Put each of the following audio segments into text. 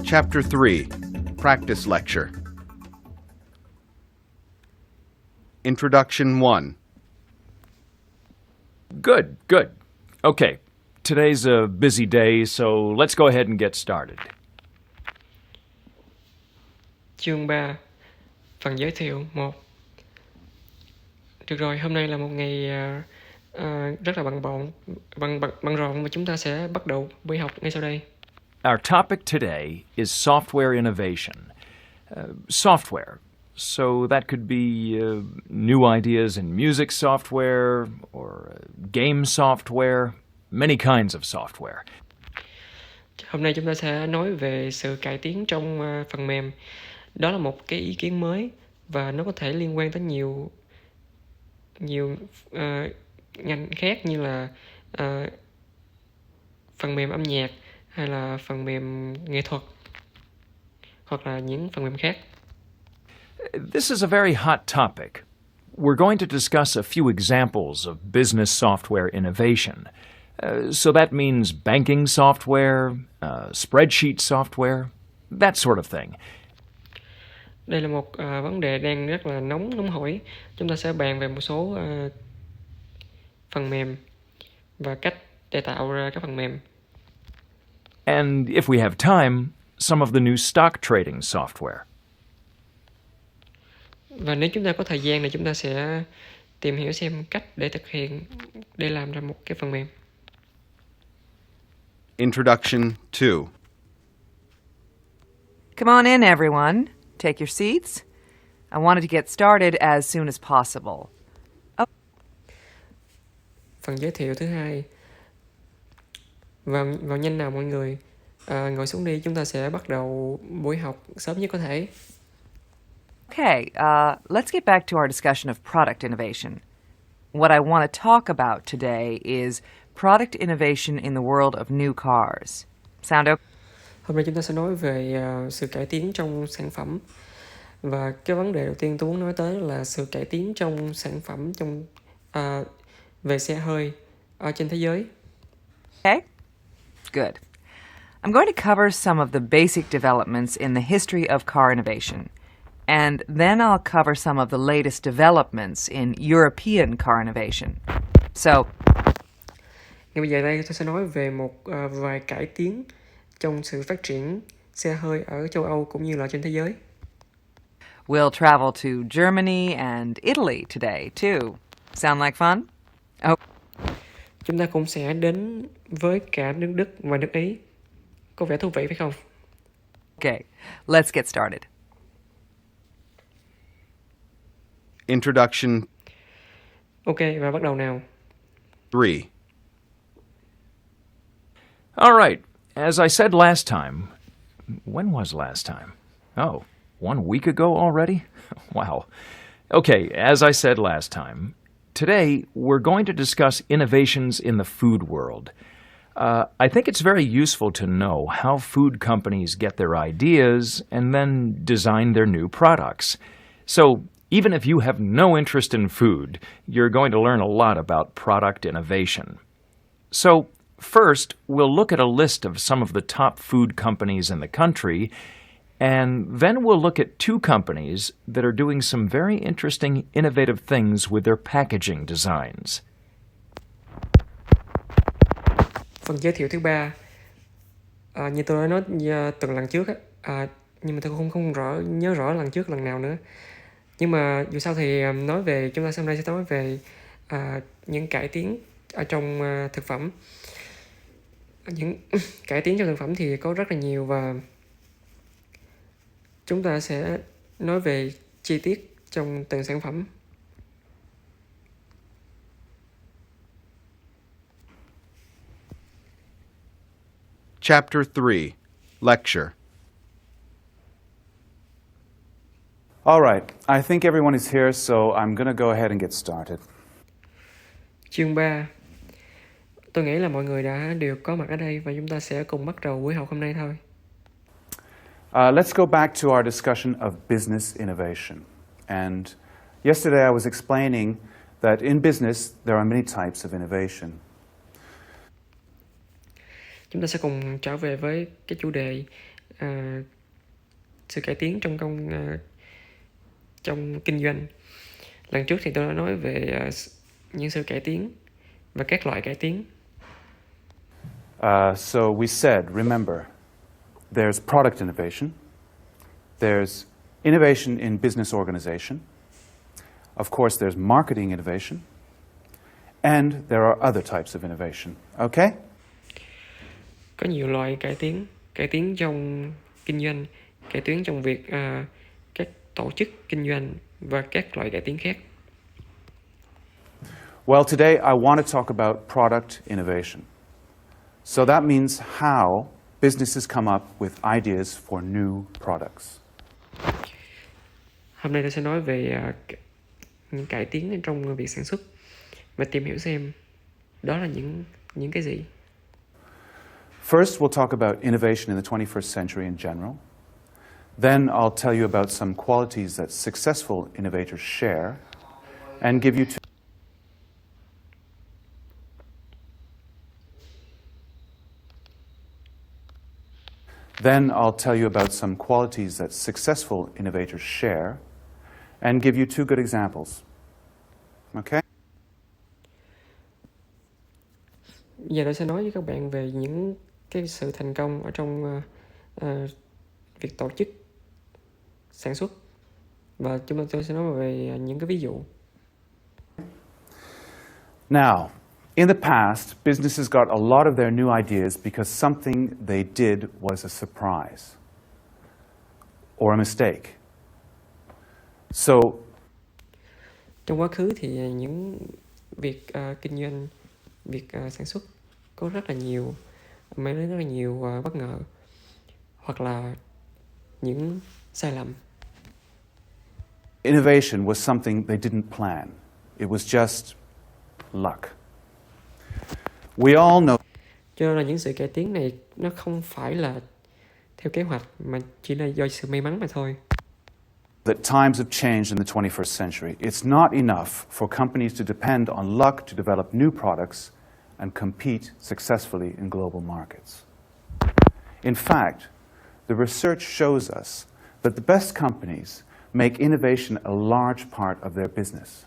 Chapter 3, Practice Lecture. Introduction 1. Good. Okay, today's a busy day, so let's go ahead and get started. Chương 3, phần giới thiệu 1. Được rồi, hôm nay là một ngày rất là bận rộn và chúng ta sẽ bắt đầu buổi học ngay sau đây. Our topic today is software innovation. Software. So that could be new ideas in music software or game software, many kinds of software. Hôm nay chúng ta sẽ nói về sự cải tiến trong phần mềm. Đó là một cái ý kiến mới và nó có thể liên quan tới nhiều ngành khác như là phần mềm âm nhạc hay là phần mềm nghệ thuật hoặc là những phần mềm khác. This is a very hot topic. We're going to discuss a few examples of business software innovation. So that means banking software, spreadsheet software, that sort of thing. Đây là một vấn đề đang rất là nóng hổi. Chúng ta sẽ bàn về một số phần mềm và cách để tạo ra các phần mềm. And if we have time, some of the new stock trading software. Và nếu chúng ta có thời gian thì chúng ta sẽ tìm hiểu xem cách để làm ra một cái phần mềm. Introduction 2. Come on in, everyone. Take your seats. I wanted to get started as soon as possible. Phần giới thiệu thứ 2. Vào nhanh nào mọi người. Ngồi xuống đi, chúng ta sẽ bắt đầu buổi học sớm nhất có thể. Okay, let's get back to our discussion of product innovation. What I want to talk about today is product innovation in the world of new cars. Sound okay? Hôm nay chúng ta sẽ nói về sự cải tiến trong sản phẩm. Và cái vấn đề đầu tiên tôi muốn nói tới là sự cải tiến trong sản phẩm về xe hơi ở trên thế giới. Okay, good. I'm going to cover some of the basic developments in the history of car innovation. And then I'll cover some of the latest developments in European car innovation. So, ngay bây giờ đây tôi sẽ nói về một vài cải tiến trong sự phát triển xe hơi ở châu Âu cũng như là trên thế giới. we'll travel to Germany and Italy today, too. Sound like fun? Oh. Chúng ta cũng sẽ đến với cả nước Đức và nước Ý. Có vẻ thú vị phải không? Okay, let's get started. Introduction. Ok, và bắt đầu nào. 3. All right, as I said last time, when was last time? Oh, 1 week ago already? Wow. Okay, as I said last time, today we're going to discuss innovations in the food world. I think it's very useful to know how food companies get their ideas and then design their new products. So, even if you have no interest in food, you're going to learn a lot about product innovation. So, first, we'll look at a list of some of the top food companies in the country, and then we'll look at 2 companies that are doing some very interesting, innovative things with their packaging designs. Phần giới thiệu thứ 3. Như tôi đã nói từng lần trước nhưng mà tôi không nhớ rõ lần nào nữa. Nhưng mà dù sao thì chúng ta hôm nay sẽ nói về những cải tiến ở trong thực phẩm. Những cải tiến trong thực phẩm thì có rất là nhiều và chúng ta sẽ nói về chi tiết trong từng sản phẩm. Chapter 3, Lecture. All right, I think everyone is here, so I'm going to go ahead and get started. Chương 3. Tôi nghĩ là mọi người đều có mặt ở đây và chúng ta sẽ cùng bắt đầu buổi học hôm nay thôi. Let's go back to our discussion of business innovation. And yesterday I was explaining that in business there are many types of innovation. Chúng ta sẽ cùng trở về với cái chủ đề sự cải tiến trong kinh doanh. Lần trước thì tôi đã nói về những sự cải tiến và các loại cải tiến. So we said, remember, there's product innovation, there's innovation in business organization, of course there's marketing innovation, and there are other types of innovation. Okay? Có nhiều loại cải tiến trong kinh doanh, cải tiến trong việc các tổ chức kinh doanh và các loại cải tiến khác. Well, today I want to talk about product innovation. So that means how businesses come up with ideas for new products. Hôm nay tôi sẽ nói về những cải tiến trong việc sản xuất và tìm hiểu xem đó là những cái gì. First, we'll talk about innovation in the 21st century in general. Then I'll tell you about some qualities that successful innovators share and give you two. Then I'll tell you about some qualities that successful innovators share and give you two good examples. Okay? Giờ tôi sẽ nói với các bạn về những cái sự thành công ở trong việc tổ chức sản xuất và tôi sẽ nói về những cái ví dụ. Now, in the past, businesses got a lot of their new ideas because something they did was a surprise or a mistake. So, Trong quá khứ thì những việc kinh doanh, việc sản xuất có rất là nhiều mang đến rất là nhiều bất ngờ hoặc là những sai lầm. innovation was something they didn't plan. It was just luck. We all know Cho nên là những sự cải tiến này nó không phải là theo kế hoạch mà chỉ là do sự may mắn mà thôi. that times have changed in the 21st century. It's not enough for companies to depend on luck to develop new products and compete successfully in global markets. In fact, the research shows us that the best companies make innovation a large part of their business.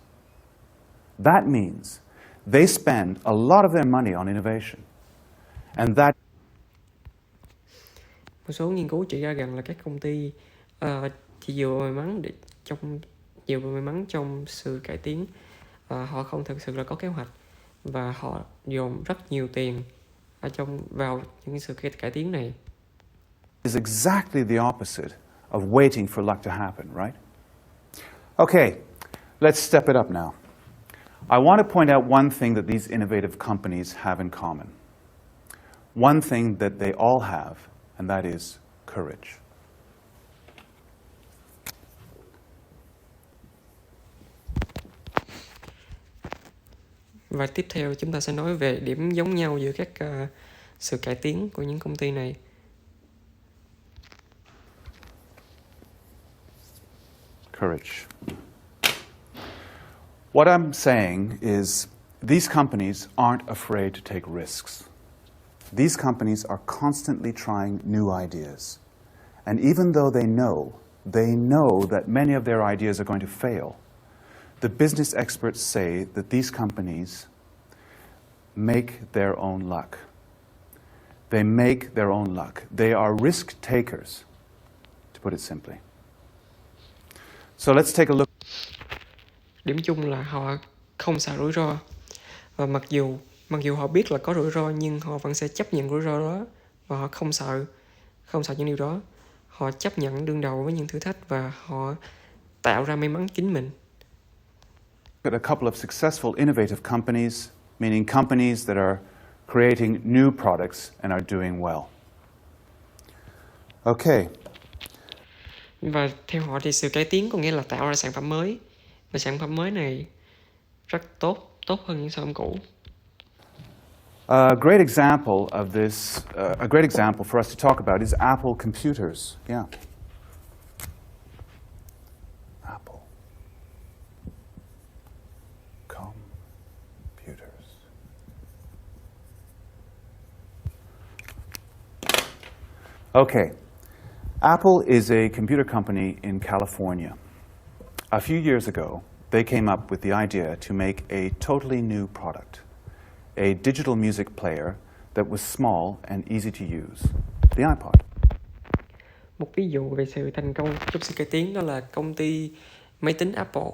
That means they spend a lot of their money on innovation. And that Một số nghiên cứu chỉ ra rằng là các công ty chỉ dựa vào may mắn trong sự cải tiến. Họ không thực sự là có kế hoạch và họ dồn rất nhiều tiền vào những sự cải tiến này. is exactly the opposite of waiting for luck to happen, right? Okay, let's step it up now. I want to point out one thing that these innovative companies have in common. One thing that they all have, and that is courage. Và tiếp theo chúng ta sẽ nói về điểm giống nhau giữa các sự cải tiến của những công ty này. Courage. What I'm saying is these companies aren't afraid to take risks. These companies are constantly trying new ideas. And even though they know that many of their ideas are going to fail, the business experts say that these companies make their own luck. They make their own luck. They are risk takers, to put it simply. So let's take a look. Điểm chung là họ không sợ rủi ro. Và mặc dù họ biết là có rủi ro nhưng họ vẫn sẽ chấp nhận rủi ro đó và họ không sợ những điều đó. Họ chấp nhận đương đầu với những thử thách và họ tạo ra may mắn chính mình. Look at a couple of successful innovative companies, meaning companies that are creating new products and are doing well. Okay, Và theo họ thì sự cải tiến có nghĩa là tạo ra sản phẩm mới. Và sản phẩm mới này rất tốt hơn những sản phẩm cũ. a great example of this, a great example for us to talk about is Apple computers. Yeah. Apple computers. Okay. Apple is a computer company in California. A few years ago, they came up with the idea to make a totally new product, a digital music player that was small and easy to use, the iPod. Một ví dụ về sự thành công trong sự cải tiến đó là công ty máy tính Apple.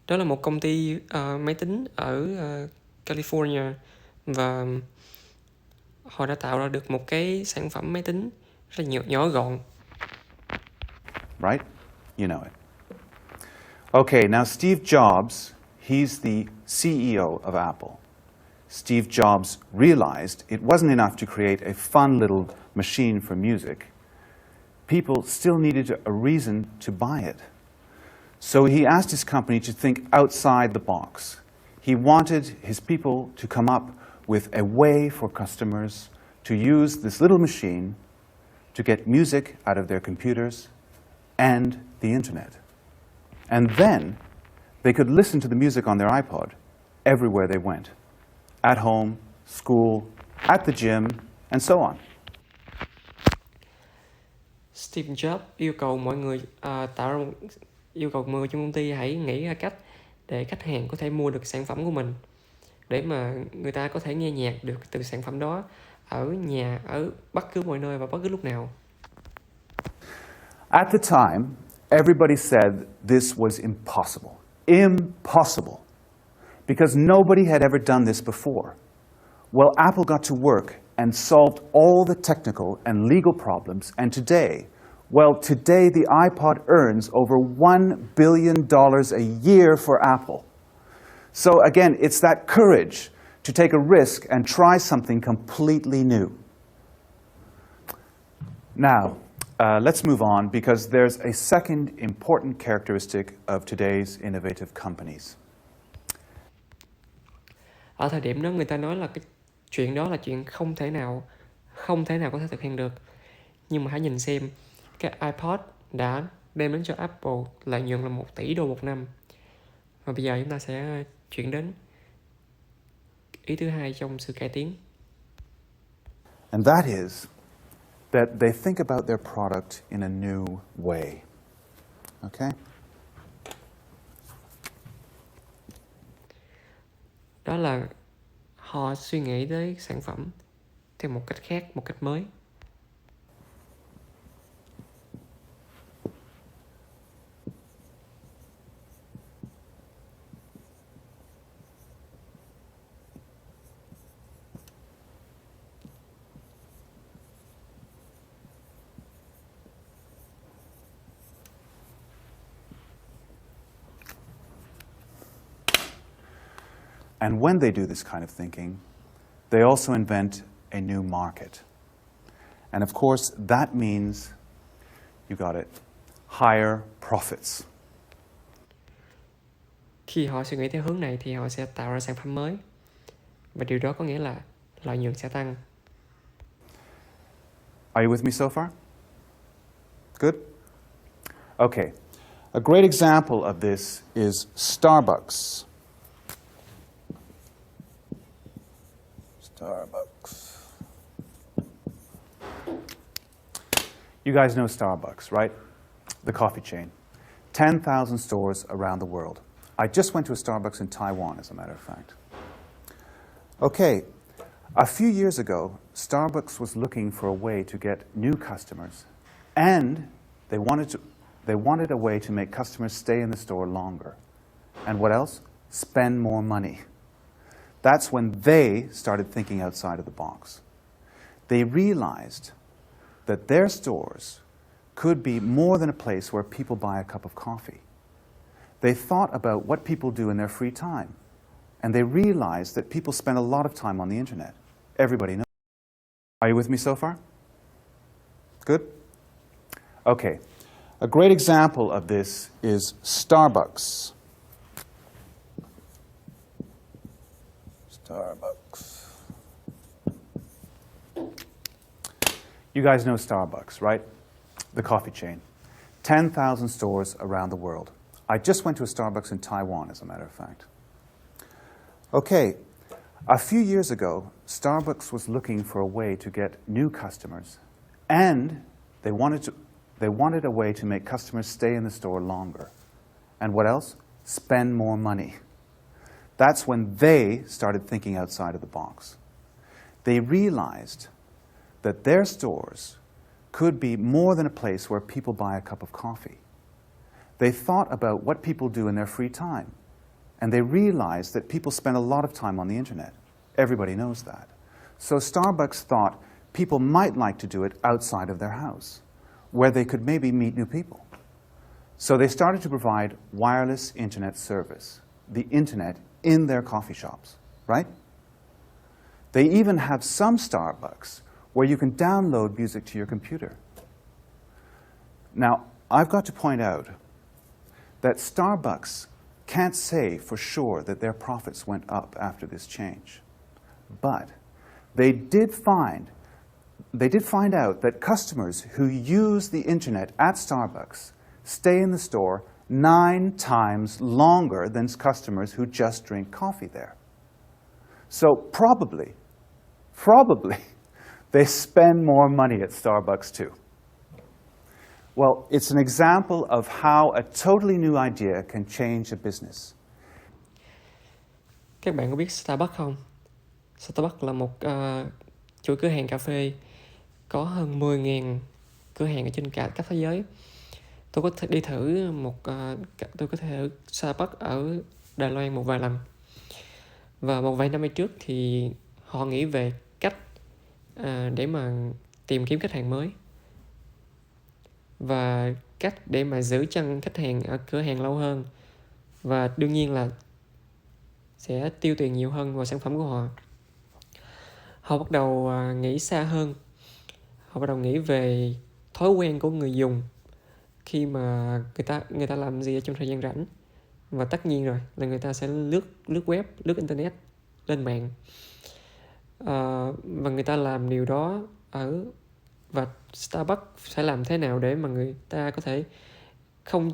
Đó là một công ty máy tính ở California và họ đã tạo ra được một cái sản phẩm máy tính rất là nhỏ gọn. Right? You know it. Okay, now Steve Jobs, he's the CEO of Apple. Steve Jobs realized it wasn't enough to create a fun little machine for music. People still needed a reason to buy it. So he asked his company to think outside the box. He wanted his people to come up with a way for customers to use this little machine to get music out of their computers and the internet. And then they could listen to the music on their iPod everywhere they went. At home, school, at the gym, and so on. Steve Jobs yêu cầu mọi người yêu cầu mọi người trong công ty hãy nghĩ ra cách để khách hàng có thể mua được sản phẩm của mình, để mà người ta có thể nghe nhạc được từ sản phẩm đó ở nhà, ở bất cứ mọi nơi và bất cứ lúc nào. At the time, everybody said this was impossible. Impossible. Because nobody had ever done this before. Well, Apple got to work and solved all the technical and legal problems, and today the iPod earns over $1 billion a year for Apple. So again, it's that courage to take a risk and try something completely new. Now, let's move on because there's a second important characteristic of today's innovative companies. Ở thời điểm đó người ta nói là cái chuyện đó là chuyện không thể nào có thể thực hiện được. Nhưng mà hãy nhìn xem, cái iPod đã đem đến cho Apple lợi nhuận là $1 tỷ một năm. Và bây giờ chúng ta sẽ chuyển đến ý thứ hai trong sự cải tiến. And that is that they think about their product in a new way. Okay? Đó là họ suy nghĩ tới sản phẩm theo một cách khác, một cách mới. And when they do this kind of thinking, they also invent a new market. And of course, that means, you got it, higher profits. Khi họ suy nghĩ theo hướng này thì họ sẽ tạo ra sản phẩm mới. Và điều đó có nghĩa là lợi nhuận sẽ tăng. Are you with me so far? Good? Okay. A great example of this is Starbucks. Starbucks. You guys know Starbucks, right? The coffee chain. 10,000 stores around the world. I just went to a Starbucks in Taiwan, as a matter of fact. Okay, a few years ago, Starbucks was looking for a way to get new customers, and they wanted a way to make customers stay in the store longer. And what else? Spend more money. That's when they started thinking outside of the box. They realized that their stores could be more than a place where people buy a cup of coffee. They thought about what people do in their free time, and they realized that people spend a lot of time on the internet. Everybody knows. Are you with me so far? Good? Okay. A great example of this is Starbucks. Starbucks. You guys know Starbucks, right? The coffee chain. 10,000 stores around the world. I just went to a Starbucks in Taiwan, as a matter of fact. Okay, a few years ago, Starbucks was looking for a way to get new customers, and They wanted a way to make customers stay in the store longer. And what else? Spend more money. That's when they started thinking outside of the box. They realized that their stores could be more than a place where people buy a cup of coffee. They thought about what people do in their free time. And they realized that people spend a lot of time on the internet. Everybody knows that. So Starbucks thought people might like to do it outside of their house, where they could maybe meet new people. So they started to provide wireless internet service, the internet in their coffee shops, right? They even have some Starbucks where you can download music to your computer. Now, I've got to point out that Starbucks can't say for sure that their profits went up after this change. But they did find out that customers who use the internet at Starbucks stay in the store 9 times longer than customers who just drink coffee there. So probably, they spend more money at Starbucks too. Well, it's an example of how a totally new idea can change a business. Các bạn có biết Starbucks không? Starbucks là một chuỗi cửa hàng cà phê có hơn 10.000 cửa hàng ở trên cả thế giới. Tôi có thể đi thử Starbucks ở Đài Loan một vài lần. Và một vài năm trước thì họ nghĩ về cách để mà tìm kiếm khách hàng mới. Và cách để mà giữ chân khách hàng ở cửa hàng lâu hơn. Và đương nhiên là sẽ tiêu tiền nhiều hơn vào sản phẩm của họ. Họ bắt đầu nghĩ xa hơn. Họ bắt đầu nghĩ về thói quen của người dùng khi mà người ta làm gì ở trong thời gian rảnh. Và tất nhiên rồi là người ta sẽ lướt web, lướt internet, lên mạng. Và người ta làm điều đó và Starbucks sẽ làm thế nào để mà người ta có thể không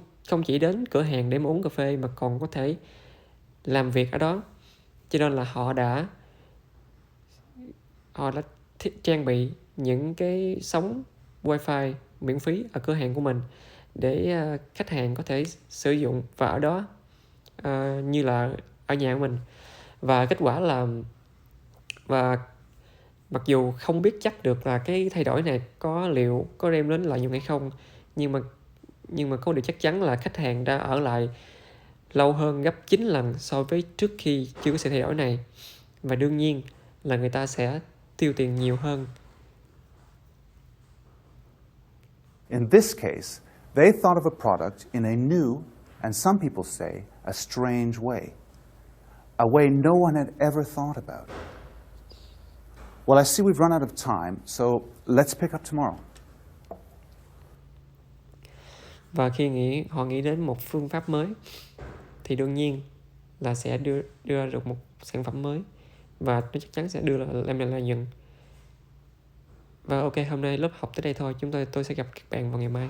chỉ đến cửa hàng để mà uống cà phê mà còn có thể làm việc ở đó. Cho nên là họ đã trang bị những cái sóng wifi miễn phí ở cửa hàng của mình để khách hàng có thể sử dụng và ở đó như là ở nhà của mình. Và kết quả là mặc dù không biết chắc được là cái thay đổi này liệu có đem đến lợi nhuận hay không, nhưng mà có điều chắc chắn là khách hàng đã ở lại lâu hơn gấp 9 lần so với trước khi chưa có sự thay đổi này. Và đương nhiên là người ta sẽ tiêu tiền nhiều hơn. In this case, they thought of a product in a new, and some people say, a strange way. A way no one had ever thought about. Well, I see we've run out of time, so let's pick up tomorrow. Và khi họ nghĩ đến một phương pháp mới thì đương nhiên là sẽ đưa ra được một sản phẩm mới và nó chắc chắn sẽ đem lại lợi nhuận. Và ok, hôm nay lớp học tới đây thôi. Tôi sẽ gặp các bạn vào ngày mai.